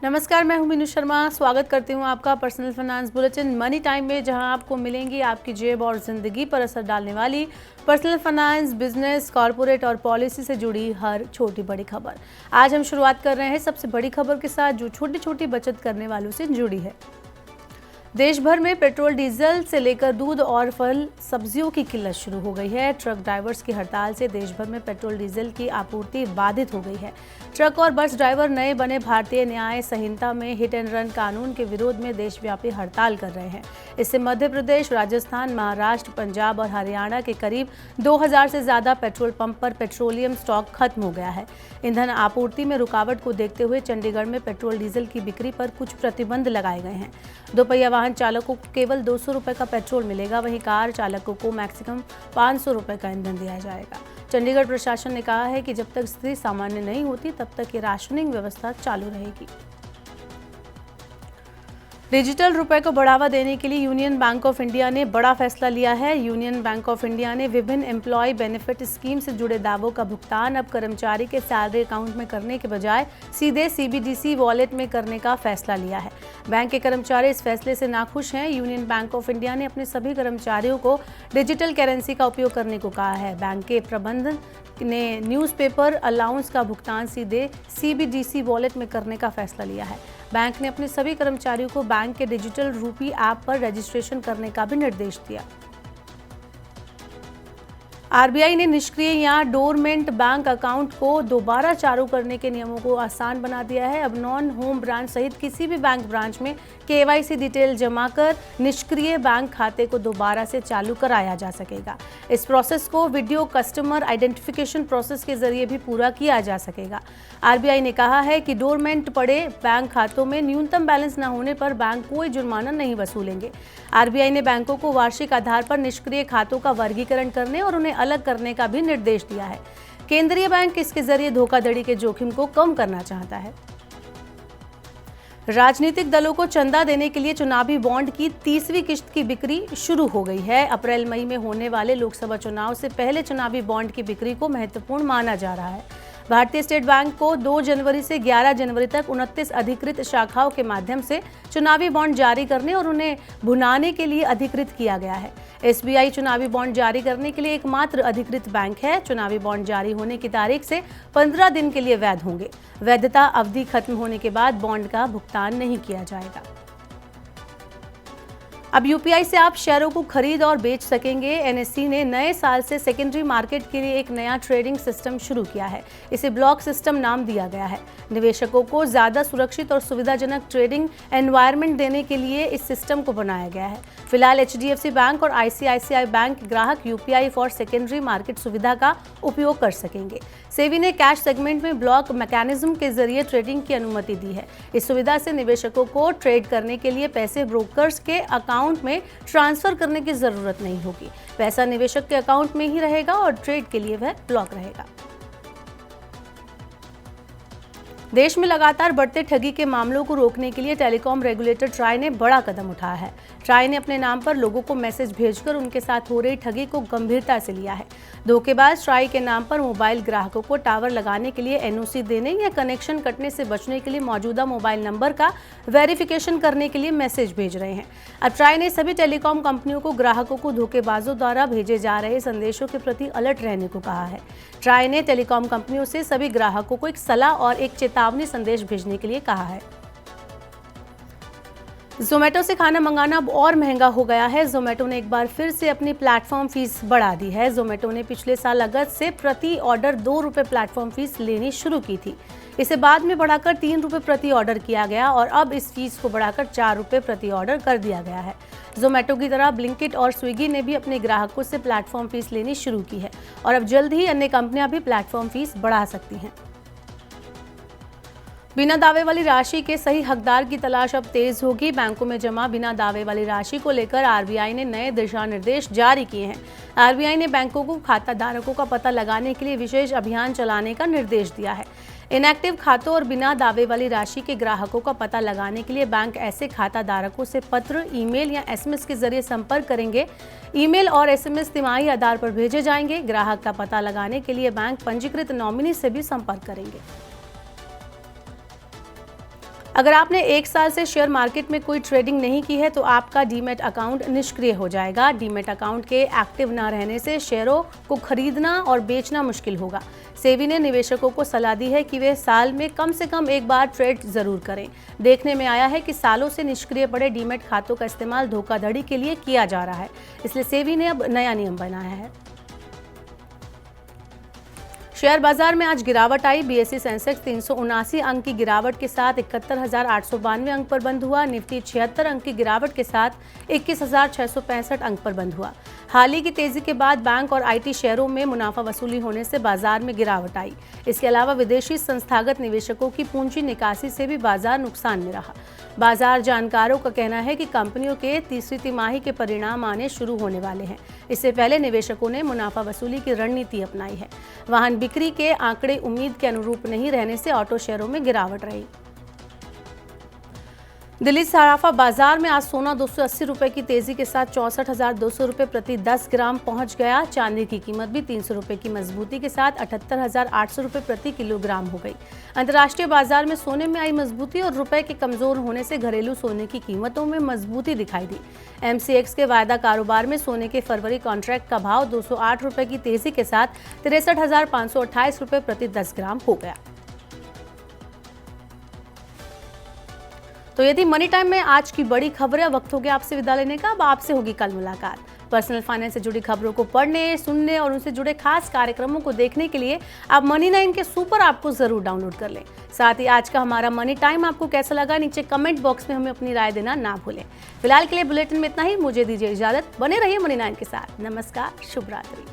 नमस्कार, मैं हूं मीनू शर्मा। स्वागत करती हूं आपका personal finance bulletin money time में, जहां आपको मिलेंगी आपकी जेब और ज़िंदगी पर असर डालने वाली पर्सनल फाइनेंस, बिजनेस, कॉर्पोरेट और पॉलिसी से जुड़ी हर छोटी बड़ी खबर। आज हम शुरुआत कर रहे हैं सबसे बड़ी खबर के साथ, जो छोटी छोटी बचत करने वालों से जुड़ी है। देश भर में पेट्रोल डीजल से लेकर दूध और फल सब्जियों की किल्लत शुरू हो गई है। ट्रक ड्राइवर्स की हड़ताल से देश भर में पेट्रोल डीजल की आपूर्ति बाधित हो गई है। ट्रक और बस ड्राइवर नए बने भारतीय न्याय संहिता में हिट एंड रन कानून के विरोध में देशव्यापी हड़ताल कर रहे हैं। इससे मध्य प्रदेश, राजस्थान, महाराष्ट्र, पंजाब और हरियाणा के करीब 2000 से ज्यादा पेट्रोल पंप पर पेट्रोलियम स्टॉक खत्म हो गया है। ईंधन आपूर्ति में रुकावट को देखते हुए चंडीगढ़ में पेट्रोल डीजल की बिक्री पर कुछ प्रतिबंध लगाए गए हैं। दोपहिया वाहन चालकों को केवल 200 रुपये का पेट्रोल मिलेगा, वहीं कार चालकों को मैक्सिमम 500 रुपये का ईंधन दिया जाएगा। चंडीगढ़ प्रशासन ने कहा है कि जब तक स्थिति सामान्य नहीं होती तब तक ये राशनिंग व्यवस्था चालू रहेगी। डिजिटल रुपए को बढ़ावा देने के लिए यूनियन बैंक ऑफ इंडिया ने बड़ा फैसला लिया है। यूनियन बैंक ऑफ इंडिया ने विभिन्न एम्प्लॉय बेनिफिट स्कीम से जुड़े दावों का भुगतान अब कर्मचारी के सैलरी अकाउंट में करने के बजाय सीधे CBDC वॉलेट में करने का फैसला लिया है। बैंक के कर्मचारी इस फैसले से नाखुश हैं। यूनियन बैंक ऑफ इंडिया ने अपने सभी कर्मचारियों को डिजिटल करेंसी का उपयोग करने को कहा है। बैंक के प्रबंधन ने न्यूज़पेपर अलाउंस का भुगतान सीधे CBDC वॉलेट में करने का फैसला लिया है। बैंक ने अपने सभी कर्मचारियों को बैंक के डिजिटल रूपी ऐप पर रजिस्ट्रेशन करने का भी निर्देश दिया। RBI ने निष्क्रिय या डोरमेंट बैंक अकाउंट को दोबारा चालू करने के नियमों को आसान बना दिया है। अब नॉन होम ब्रांच सहित किसी भी बैंक ब्रांच में KYC डिटेल जमा कर निष्क्रिय बैंक खाते को दोबारा से चालू कराया जा सकेगा। इस प्रोसेस को वीडियो कस्टमर आइडेंटिफिकेशन प्रोसेस के जरिए भी पूरा किया जा सकेगा। RBI ने कहा है कि डोरमेंट पड़े बैंक खातों में न्यूनतम बैलेंस न होने पर बैंक कोई जुर्माना नहीं वसूलेंगे। RBI ने बैंकों को वार्षिक आधार पर निष्क्रिय खातों का वर्गीकरण करने और उन्हें अलग करने का भी निर्देश दिया है। केंद्रीय बैंक इसके जरिए धोखाधड़ी के जोखिम को कम करना चाहता है। राजनीतिक दलों को चंदा देने के लिए चुनावी बॉन्ड की 30वीं किश्त की बिक्री शुरू हो गई है। अप्रैल मई में होने वाले लोकसभा चुनाव से पहले चुनावी बॉन्ड की बिक्री को महत्वपूर्ण माना जा रहा है। भारतीय स्टेट बैंक को 2 जनवरी से 11 जनवरी तक 29 अधिकृत शाखाओं के माध्यम से चुनावी बॉन्ड जारी करने और उन्हें भुनाने के लिए अधिकृत किया गया है। SBI चुनावी बॉन्ड जारी करने के लिए एकमात्र अधिकृत बैंक है। चुनावी बॉन्ड जारी होने की तारीख से 15 दिन के लिए वैध होंगे। वैधता अवधि खत्म होने के बाद बॉन्ड का भुगतान नहीं किया जाएगा। अब UPI से आप शेयरों को खरीद और बेच सकेंगे। NSE ने नए साल से सेकेंडरी मार्केट के लिए एक नया ट्रेडिंग सिस्टम शुरू किया है। इसे ब्लॉक सिस्टम नाम दिया गया है। निवेशकों को ज़्यादा सुरक्षित और सुविधाजनक ट्रेडिंग एनवायरनमेंट देने के लिए इस सिस्टम को बनाया गया है। फिलहाल HDFC बैंक और ICICI बैंक ग्राहक UPI फॉर सेकेंडरी मार्केट सुविधा का उपयोग कर सकेंगे। सेबी ने कैश सेगमेंट में ब्लॉक मैकेनिज्म के जरिए ट्रेडिंग की अनुमति दी है। इस सुविधा से निवेशकों को ट्रेड करने के लिए पैसे ब्रोकर्स के अकाउंट में ट्रांसफर करने की जरूरत नहीं होगी। पैसा निवेशक के अकाउंट में ही रहेगा और ट्रेड के लिए वह ब्लॉक रहेगा। देश में लगातार बढ़ते ठगी के मामलों को रोकने के लिए टेलीकॉम रेगुलेटर ट्राई ने बड़ा कदम उठाया है। ट्राई ने अपने नाम पर लोगों को मैसेज भेजकर उनके साथ हो रही ठगी को गंभीरता से लिया है। धोखेबाज ट्राई के नाम पर मोबाइल ग्राहकों को टावर लगाने के लिए NOC देने या कनेक्शन कटने से बचने के लिए मौजूदा मोबाइल नंबर का वेरिफिकेशन करने के लिए मैसेज भेज रहे हैं। अब ट्राई ने सभी टेलीकॉम कंपनियों को ग्राहकों को धोखेबाजों द्वारा भेजे जा रहे संदेशों के प्रति अलर्ट रहने को कहा है। ट्राई ने टेलीकॉम कंपनियों से सभी ग्राहकों को एक सलाह और एक चेतावनी संदेश भेजने के लिए कहा है। ज़ोमैटो से खाना मंगाना अब और महंगा हो गया है। ज़ोमैटो ने एक बार फिर से अपनी प्लेटफॉर्म फीस बढ़ा दी है। ज़ोमैटो ने पिछले साल अगस्त से प्रति ऑर्डर 2 रुपये प्लेटफॉर्म फीस लेनी शुरू की थी। इसे बाद में बढ़ाकर 3 रुपये प्रति ऑर्डर किया गया और अब इस फीस को बढ़ाकर 4 रुपये प्रति ऑर्डर कर दिया गया है। ज़ोमैटो की तरह ब्लिंकिट और स्विगी ने भी अपने ग्राहकों से प्लेटफॉर्म फीस लेनी शुरू की है और अब जल्द ही अन्य कंपनियां भी प्लेटफॉर्म फीस बढ़ा सकती हैं। बिना दावे वाली राशि के सही हकदार की तलाश अब तेज होगी। बैंकों में जमा बिना दावे वाली राशि को लेकर RBI ने नए दिशा निर्देश जारी किए हैं। RBI ने बैंकों को खाता धारकों का पता लगाने के लिए विशेष अभियान चलाने का निर्देश दिया है। इनएक्टिव खातों और बिना दावे वाली राशि के ग्राहकों का पता लगाने के लिए बैंक ऐसे खाता धारकों से पत्र, ईमेल या SMS के जरिए संपर्क करेंगे। ईमेल और SMS तिमाही आधार पर भेजे जाएंगे। ग्राहक का पता लगाने के लिए बैंक पंजीकृत नॉमिनी से भी संपर्क करेंगे। अगर आपने 1 साल से शेयर मार्केट में कोई ट्रेडिंग नहीं की है तो आपका डीमैट अकाउंट निष्क्रिय हो जाएगा। डीमैट अकाउंट के एक्टिव न रहने से शेयरों को खरीदना और बेचना मुश्किल होगा। सेबी ने निवेशकों को सलाह दी है कि वे साल में कम से कम एक बार ट्रेड जरूर करें। देखने में आया है कि सालों से निष्क्रिय पड़े डीमैट खातों का इस्तेमाल धोखाधड़ी के लिए किया जा रहा है, इसलिए सेबी ने अब नया नियम बनाया है। शेयर बाजार में आज गिरावट आई। बीएसई सेंसेक्स 379 अंक की गिरावट के साथ 71,892 अंक पर बंद हुआ। निफ्टी 76 अंक की गिरावट के साथ 21,665 अंक पर बंद हुआ। हाल ही की तेजी के बाद बैंक और आईटी शेयरों में मुनाफा वसूली होने से बाजार में गिरावट आई। इसके अलावा विदेशी संस्थागत निवेशकों की पूंजी निकासी से भी बाजार नुकसान में रहा। बाजार जानकारों का कहना है कि कंपनियों के तीसरी तिमाही के परिणाम आने शुरू होने वाले हैं। इससे पहले निवेशकों ने मुनाफा वसूली की रणनीति अपनाई है। वाहन बिक्री के आंकड़े उम्मीद के अनुरूप नहीं रहने से ऑटो शेयरों में गिरावट रही। दिल्ली सराफा बाजार में आज सोना 280 रुपए की तेजी के साथ 64,200 रुपए प्रति 10 ग्राम पहुंच गया। चांदी की कीमत भी 300 रुपए की मजबूती के साथ 78,800 रुपए प्रति किलोग्राम हो गई। अंतर्राष्ट्रीय बाजार में सोने में आई मजबूती और रुपए के कमजोर होने से घरेलू सोने की कीमतों में मजबूती दिखाई दी। एमसीएक्स के वायदा कारोबार में सोने के फरवरी कॉन्ट्रैक्ट का भाव 208 रुपए की तेजी के साथ 63,528 रुपए प्रति 10 ग्राम हो गया। तो यदि मनी टाइम में आज की बड़ी खबरें, वक्त हो गया आपसे विदा लेने का। अब आपसे होगी कल मुलाकात। पर्सनल फाइनेंस से जुड़ी खबरों को पढ़ने, सुनने और उनसे जुड़े खास कार्यक्रमों को देखने के लिए आप मनी 9 के सुपर ऐप को जरूर डाउनलोड कर लें। साथ ही आज का हमारा मनी टाइम आपको कैसा लगा, नीचे कमेंट बॉक्स में हमें अपनी राय देना ना भूलें। फिलहाल के लिए बुलेटिन में इतना ही। मुझे दीजिए इजाजत। बने रहिए मनी 9 के साथ। नमस्कार, शुभ रात्रि।